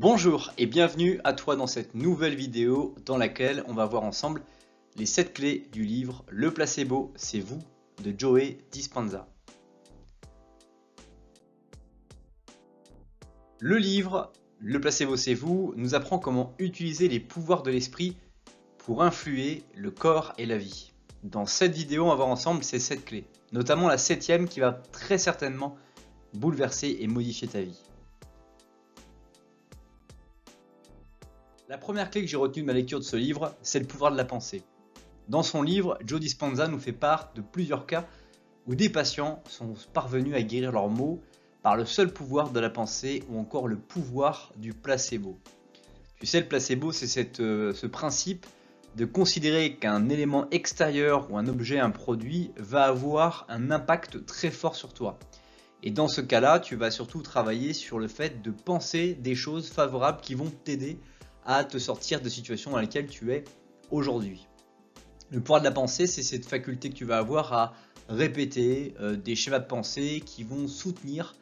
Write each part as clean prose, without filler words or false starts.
Bonjour et bienvenue à toi dans cette nouvelle vidéo dans laquelle on va voir ensemble les 7 clés du livre Le placebo, c'est vous de Joe Dispenza. Le livre Le placebo, c'est vous nous apprend comment utiliser les pouvoirs de l'esprit pour influer le corps et la vie. Dans cette vidéo, on va voir ensemble ces 7 clés, notamment la 7e qui va très certainement bouleverser et modifier ta vie. La première clé que j'ai retenue de ma lecture de ce livre, c'est le pouvoir de la pensée. Dans son livre, Joe Dispenza nous fait part de plusieurs cas où des patients sont parvenus à guérir leurs maux par le seul pouvoir de la pensée ou encore le pouvoir du placebo. Tu sais, le placebo, c'est ce principe de considérer qu'un élément extérieur ou un objet, un produit, va avoir un impact très fort sur toi. Et dans ce cas-là, tu vas surtout travailler sur le fait de penser des choses favorables qui vont t'aider à te sortir de situations dans lesquelles tu es aujourd'hui. Le pouvoir de la pensée, c'est cette faculté que tu vas avoir à répéter des schémas de pensée qui vont soutenir,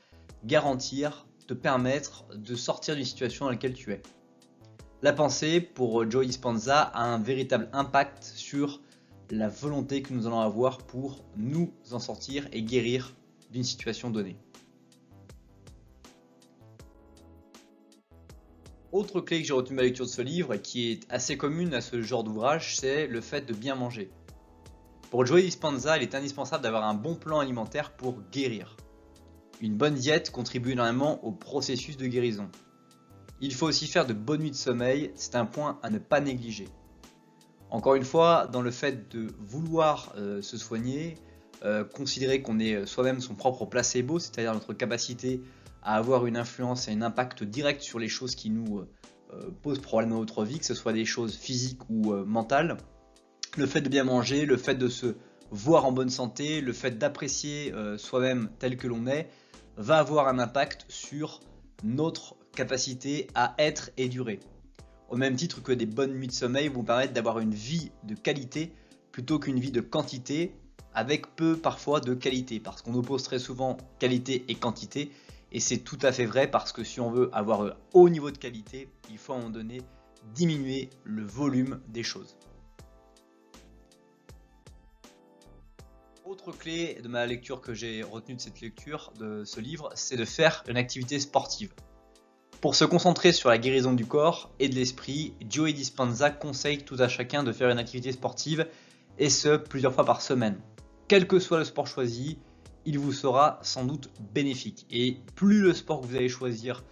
garantir, te permettre de sortir d'une situation dans laquelle tu es. La pensée, pour Joe Dispenza, a un véritable impact sur la volonté que nous allons avoir pour nous en sortir et guérir d'une situation donnée. Autre clé que j'ai retenue de ma lecture de ce livre et qui est assez commune à ce genre d'ouvrage, c'est le fait de bien manger. Pour Joe Dispenza, il est indispensable d'avoir un bon plan alimentaire pour guérir. Une bonne diète contribue énormément au processus de guérison. Il faut aussi faire de bonnes nuits de sommeil, c'est un point à ne pas négliger. Encore une fois, dans le fait de vouloir se soigner, considérer qu'on est soi-même son propre placebo, c'est-à-dire notre capacité à avoir une influence et un impact direct sur les choses qui nous posent problème dans notre vie, que ce soit des choses physiques ou mentales. Le fait de bien manger, le fait de se voir en bonne santé, le fait d'apprécier soi-même tel que l'on est, va avoir un impact sur notre capacité à être et durer. Au même titre que des bonnes nuits de sommeil vont permettre d'avoir une vie de qualité plutôt qu'une vie de quantité, avec peu parfois de qualité, parce qu'on oppose très souvent qualité et quantité, et c'est tout à fait vrai parce que si on veut avoir un haut niveau de qualité, il faut à un moment donné diminuer le volume des choses. Autre clé de ma lecture que j'ai retenue de cette lecture, de ce livre, c'est de faire une activité sportive. Pour se concentrer sur la guérison du corps et de l'esprit, Joe Dispenza conseille tout à chacun de faire une activité sportive, et ce plusieurs fois par semaine. Quel que soit le sport choisi, il vous sera sans doute bénéfique. Et plus le sport que vous allez choisir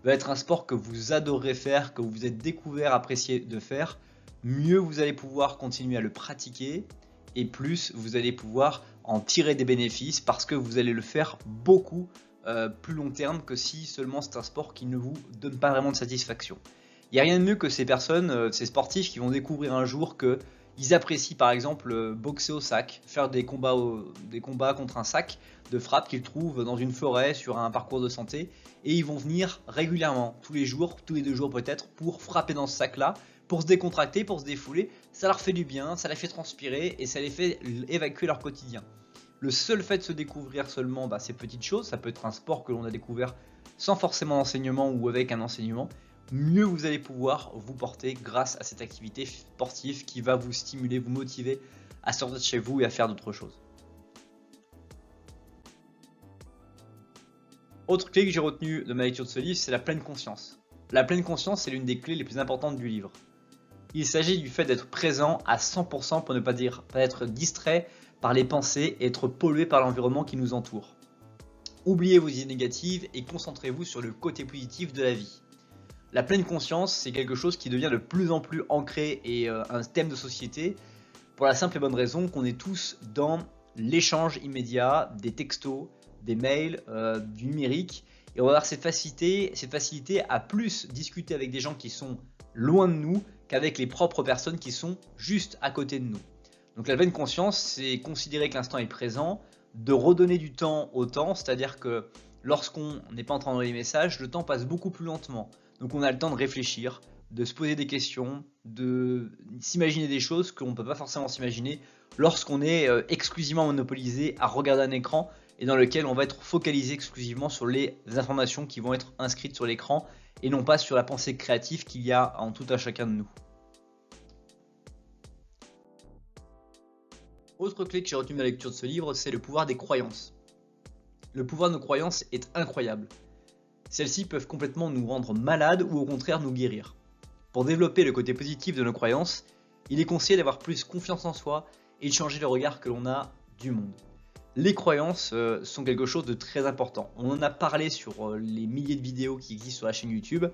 va être un sport que vous adorez faire, que vous vous êtes découvert, apprécié de faire, mieux vous allez pouvoir continuer à le pratiquer et plus vous allez pouvoir en tirer des bénéfices parce que vous allez le faire beaucoup plus long terme que si seulement c'est un sport qui ne vous donne pas vraiment de satisfaction. Il n'y a rien de mieux que ces personnes, ces sportifs qui vont découvrir un jour que ils apprécient par exemple boxer au sac, faire des combats contre un sac de frappe qu'ils trouvent dans une forêt sur un parcours de santé, et ils vont venir régulièrement, tous les jours, tous les 2 jours peut-être, pour frapper dans ce sac-là, pour se décontracter, pour se défouler. Ça leur fait du bien, ça les fait transpirer et ça les fait évacuer leur quotidien. Le seul fait de se découvrir seulement ces petites choses, ça peut être un sport que l'on a découvert sans forcément enseignement ou avec un enseignement, mieux vous allez pouvoir vous porter grâce à cette activité sportive qui va vous stimuler, vous motiver à sortir de chez vous et à faire d'autres choses. Autre clé que j'ai retenue de ma lecture de ce livre, c'est la pleine conscience. La pleine conscience, c'est l'une des clés les plus importantes du livre. Il s'agit du fait d'être présent à 100% pour ne pas dire pas être distrait par les pensées et être pollué par l'environnement qui nous entoure. Oubliez vos idées négatives et concentrez-vous sur le côté positif de la vie. La pleine conscience, c'est quelque chose qui devient de plus en plus ancré et un thème de société pour la simple et bonne raison qu'on est tous dans l'échange immédiat des textos, des mails, du numérique, et on va avoir cette facilité à plus discuter avec des gens qui sont loin de nous qu'avec les propres personnes qui sont juste à côté de nous. Donc la pleine conscience, c'est considérer que l'instant est présent, de redonner du temps au temps, c'est-à-dire que lorsqu'on n'est pas en train d'envoyer des messages, le temps passe beaucoup plus lentement. Donc on a le temps de réfléchir, de se poser des questions, de s'imaginer des choses qu'on ne peut pas forcément s'imaginer lorsqu'on est exclusivement monopolisé à regarder un écran et dans lequel on va être focalisé exclusivement sur les informations qui vont être inscrites sur l'écran et non pas sur la pensée créative qu'il y a en tout un chacun de nous. Autre clé que j'ai retenue de la lecture de ce livre, c'est le pouvoir des croyances. Le pouvoir de nos croyances est incroyable. Celles-ci peuvent complètement nous rendre malades ou au contraire nous guérir. Pour développer le côté positif de nos croyances, il est conseillé d'avoir plus confiance en soi et de changer le regard que l'on a du monde. Les croyances sont quelque chose de très important. On en a parlé sur les milliers de vidéos qui existent sur la chaîne YouTube.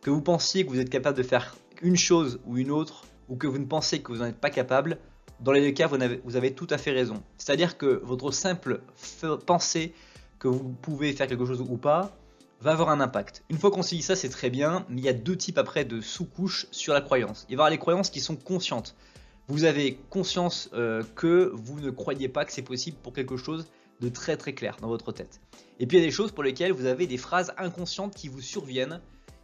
Que vous pensiez que vous êtes capable de faire une chose ou une autre, ou que vous ne pensez que vous n'en êtes pas capable, dans les deux cas, vous avez tout à fait raison. C'est-à-dire que votre simple pensée que vous pouvez faire quelque chose ou pas va avoir un impact. Une fois qu'on se dit ça, c'est très bien, mais il y a deux types après de sous-couches sur la croyance. Il va y avoir les croyances qui sont conscientes. Vous avez conscience que vous ne croyez pas que c'est possible pour quelque chose de très très clair dans votre tête. Et puis il y a des choses pour lesquelles vous avez des phrases inconscientes qui vous surviennent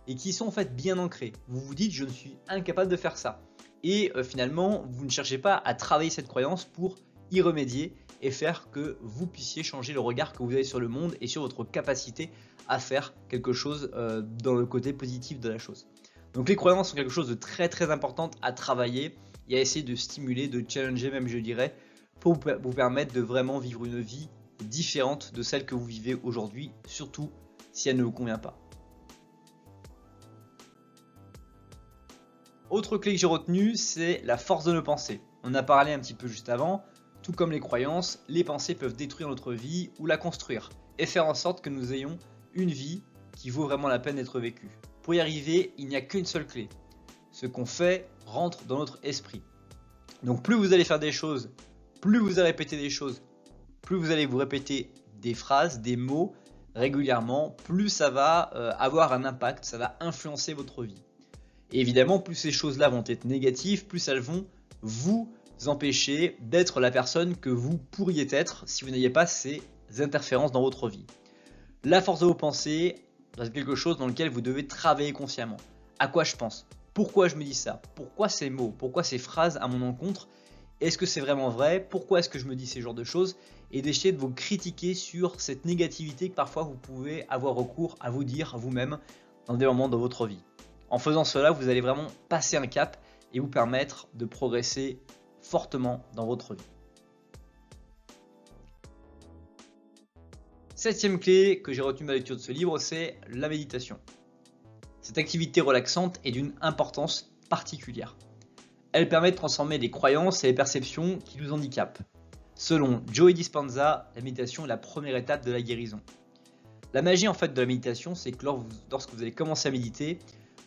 et qui sont en fait bien ancrées. Vous vous dites je ne suis incapable de faire ça. Et finalement vous ne cherchez pas à travailler cette croyance pour y remédier et faire que vous puissiez changer le regard que vous avez sur le monde et sur votre capacité à faire quelque chose dans le côté positif de la chose. Donc les croyances sont quelque chose de très très important à travailler et à essayer de stimuler, de challenger même je dirais, pour vous permettre de vraiment vivre une vie différente de celle que vous vivez aujourd'hui, surtout si elle ne vous convient pas. Autre clé que j'ai retenue, c'est la force de nos pensées. On a parlé un petit peu juste avant, tout comme les croyances, les pensées peuvent détruire notre vie ou la construire et faire en sorte que nous ayons une vie qui vaut vraiment la peine d'être vécue. Pour y arriver, il n'y a qu'une seule clé. Ce qu'on fait rentre dans notre esprit. Donc plus vous allez faire des choses, plus vous allez répéter des choses, plus vous allez vous répéter des phrases, des mots régulièrement, plus ça va avoir un impact, ça va influencer votre vie. Et évidemment, plus ces choses-là vont être négatives, plus elles vont vous empêcher d'être la personne que vous pourriez être si vous n'ayez pas ces interférences dans votre vie. La force de vos pensées, c'est quelque chose dans lequel vous devez travailler consciemment. À quoi je pense? Pourquoi je me dis ça? Pourquoi ces mots? Pourquoi ces phrases à mon encontre? Est-ce que c'est vraiment vrai? Pourquoi est-ce que je me dis ces genres de choses? Et d'essayer de vous critiquer sur cette négativité que parfois vous pouvez avoir recours à vous dire vous-même dans des moments de votre vie. En faisant cela, vous allez vraiment passer un cap et vous permettre de progresser fortement dans votre vie. Septième clé que j'ai retenue de ma lecture de ce livre, c'est la méditation. Cette activité relaxante est d'une importance particulière. Elle permet de transformer les croyances et les perceptions qui nous handicapent. Selon Joe Dispenza, la méditation est la première étape de la guérison. La magie en fait de la méditation, c'est que lorsque vous allez commencer à méditer,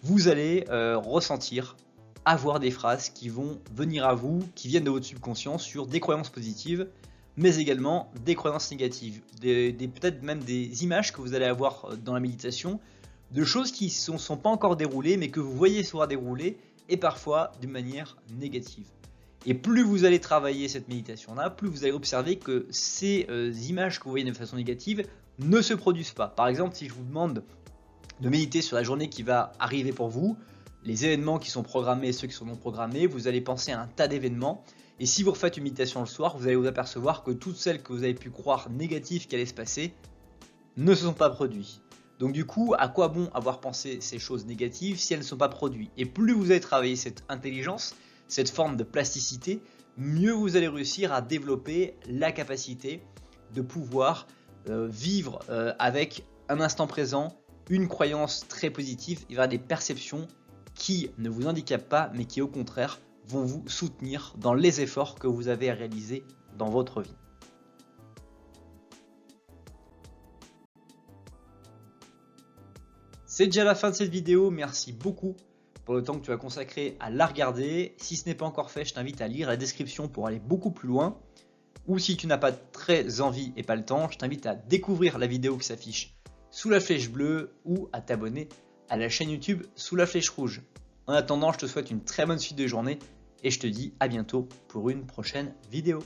vous allez ressentir, avoir des phrases qui vont venir à vous, qui viennent de votre subconscient sur des croyances positives, mais également des croyances négatives, peut-être même des images que vous allez avoir dans la méditation, de choses qui ne sont pas encore déroulées, mais que vous voyez se voir dérouler, et parfois d'une manière négative. Et plus vous allez travailler cette méditation-là, plus vous allez observer que ces images que vous voyez de façon négative ne se produisent pas. Par exemple, si je vous demande de méditer sur la journée qui va arriver pour vous, les événements qui sont programmés et ceux qui sont non programmés, vous allez penser à un tas d'événements. Et si vous refaites une méditation le soir, vous allez vous apercevoir que toutes celles que vous avez pu croire négatives qui allaient se passer ne se sont pas produites. Donc du coup, à quoi bon avoir pensé ces choses négatives si elles ne sont pas produites? Et plus vous allez travailler cette intelligence, cette forme de plasticité, mieux vous allez réussir à développer la capacité de pouvoir vivre avec un instant présent, une croyance très positive et vers des perceptions qui ne vous handicapent pas, mais qui au contraire vont vous soutenir dans les efforts que vous avez à réaliser dans votre vie. C'est déjà la fin de cette vidéo, merci beaucoup pour le temps que tu as consacré à la regarder. Si ce n'est pas encore fait, je t'invite à lire la description pour aller beaucoup plus loin. Ou si tu n'as pas très envie et pas le temps, je t'invite à découvrir la vidéo qui s'affiche sous la flèche bleue ou à t'abonner à la chaîne YouTube sous la flèche rouge. En attendant, je te souhaite une très bonne suite de journée et je te dis à bientôt pour une prochaine vidéo.